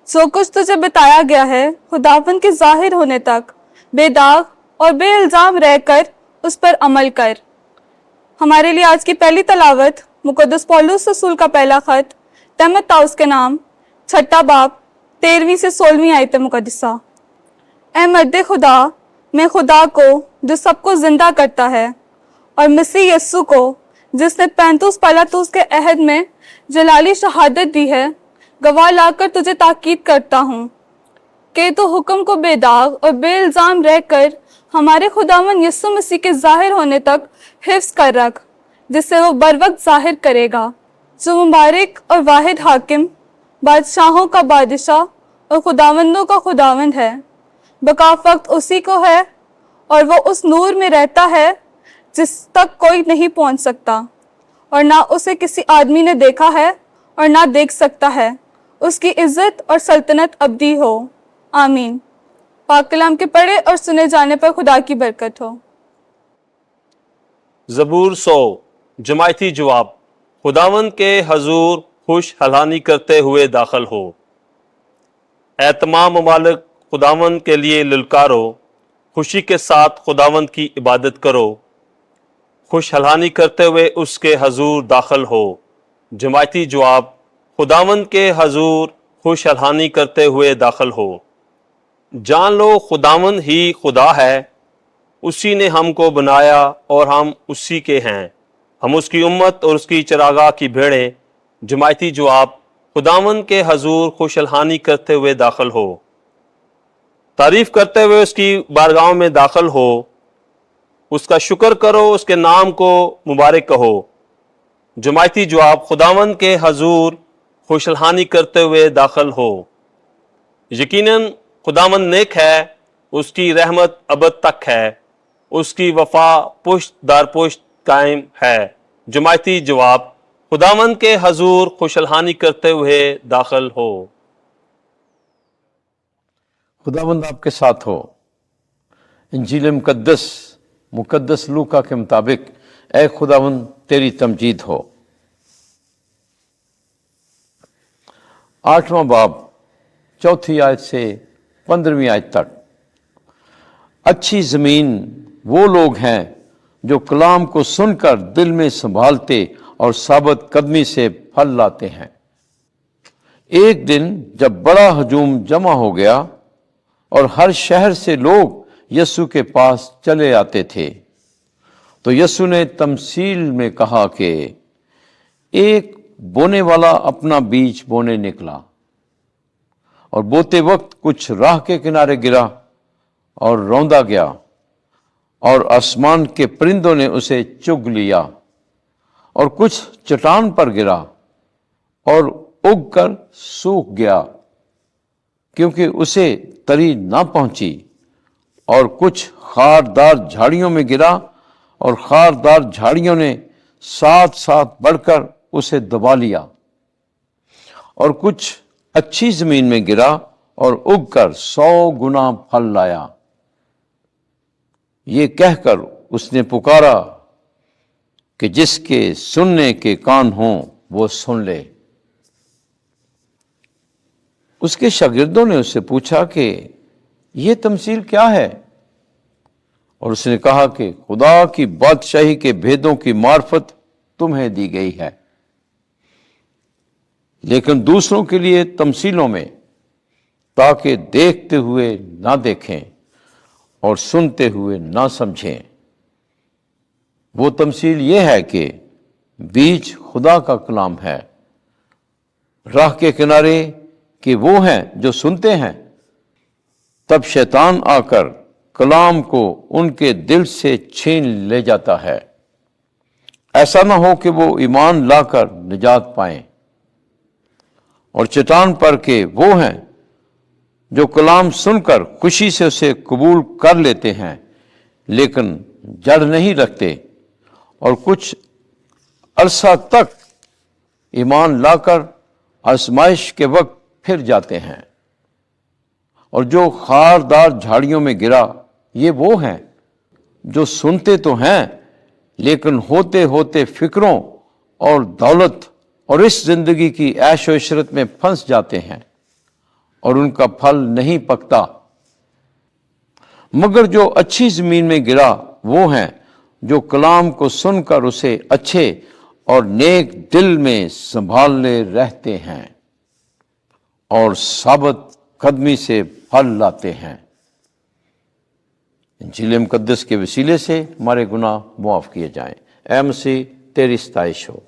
जो कुछ तुझे बताया गया है खुदावन के ज़ाहिर होने तक बेदाग और बे इल्ज़ाम रहकर उस पर अमल कर। हमारे लिए आज की पहली तलावत मुक़द्दस पौलुस रसूल का पहला ख़त तीमुथियुस के नाम 6 बाब 13वीं से 16वीं आयत मुक़द्दसा। ऐ मर्द खुदा, मैं खुदा को जो सबको जिंदा करता है और मसीह यस्सु को जिसने 35 पिलातुस के अहद में जलाली शहादत दी है, गवाह लाकर तुझे ताकीद करता हूँ कि तो हुक्म को बेदाग और बेइल्ज़ाम रहकर हमारे खुदावन यस्सु मसीह के ज़ाहिर होने तक हिफ्ज़ कर रख, जिससे वो बर वक्त ज़ाहिर करेगा, जो मुबारक और वाहिद हाकिम, बादशाहों का बादशाह और खुदावंदों का खुदावंद है। बका वक्त उसी को है और वो उस नूर में रहता है जिस तक कोई नहीं पहुंच सकता, और ना उसे किसी आदमी ने देखा है और ना देख सकता है। उसकी इज्जत और सल्तनत अब्दी हो। आमीन। पाक कलाम के पढ़े और सुने जाने पर खुदा की बरकत हो। ज़बूर 100 जमायती जवाब। खुदावंद के हजूर खुश हलानी करते हुए दाखिल हो। ऐ तमाम ममालिक, खुदावंद के लिए ललकारो, खुशी के साथ खुदावंद की इबादत करो, खुश हलानी करते हुए उसके हजूर दाखिल हो। जमायती जवाब। खुदावंद के हजूर खुश हलानी करते हुए दाखिल हो। जान लो खुदावंद ही खुदा है, उसी ने हमको बनाया और हम उसी के हैं, हम उसकी उम्मत और उसकी चरागाह की भेड़ें। जमायती जवाब। खुदावंद के हजूर खुश हलानी करते हुए दाखिल हो, तारीफ करते हुए उसकी बारगाहों में दाखिल हो, उसका शुक्र करो, उसके नाम को मुबारक कहो। जमायती जवाब। खुदावंद के हजूर खुश हलानी करते हुए दाखिल हो। यकीनन खुदावंद नेक है, उसकी रहमत अबद तक है, उसकी वफा पुश्त दर पुश्त कायम है। जमायती जवाब। खुदावंद के हजूर खुश हलानी करते हुए दाखिल हो। खुदावंद आपके साथ हो। इंजील मुकद्दस लूका के मुताबिक ऐ खुदावंद तेरी तमजीद हो। 8वां बाब 4 आयत से 15वीं आयत तक। अच्छी ज़मीन वो लोग हैं जो कलाम को सुनकर दिल में संभालते और साबत कदमी से फल लाते हैं। एक दिन जब बड़ा हजूम जमा हो गया और हर शहर से लोग यस्सु के पास चले आते थे, तो यस्सु ने तमसील में कहा कि एक बोने वाला अपना बीज बोने निकला, और बोते वक्त कुछ राह के किनारे गिरा और रौंदा गया, और आसमान के परिंदों ने उसे चुग लिया। और कुछ चट्टान पर गिरा और उग कर सूख गया, क्योंकि उसे तरी ना पहुंची। और कुछ खारदार झाड़ियों में गिरा, और खारदार झाड़ियों ने साथ साथ बढ़कर उसे दबा लिया। और कुछ अच्छी जमीन में गिरा और उगकर 100 गुना फल लाया। ये कहकर उसने पुकारा कि जिसके सुनने के कान हों वो सुन ले। उसके शागिर्दों ने उससे पूछा कि ये तमसील क्या है? और उसने कहा कि खुदा की बादशाही के भेदों की मार्फत तुम्हें दी गई है, लेकिन दूसरों के लिए तमसीलों में, ताकि देखते हुए ना देखें और सुनते हुए ना समझें। वो तमसील ये है कि बीज खुदा का कलाम है। राह के किनारे कि वो हैं जो सुनते हैं, तब शैतान आकर कलाम को उनके दिल से छीन ले जाता है। ऐसा ना हो कि वो ईमान लाकर निजात पाएं। और चट्टान पर के वो हैं जो कलाम सुनकर खुशी से उसे कबूल कर लेते हैं, लेकिन जड़ नहीं रखते, और कुछ अरसा तक ईमान लाकर आजमाइश के वक्त फिर जाते हैं। और जो खारदार झाड़ियों में गिरा, ये वो हैं जो सुनते तो हैं, लेकिन होते होते फिक्रों और दौलत और इस जिंदगी की ऐश व इशरत में फंस जाते हैं, और उनका फल नहीं पकता। मगर जो अच्छी जमीन में गिरा वो हैं जो कलाम को सुनकर उसे अच्छे और नेक दिल में संभाले रहते हैं और साबित कदमी से फल लाते हैं। इंजील मुकद्दस के वसीले से हमारे गुनाह मुआफ किए जाएं। ऐ मसीह तेरी सताइश हो।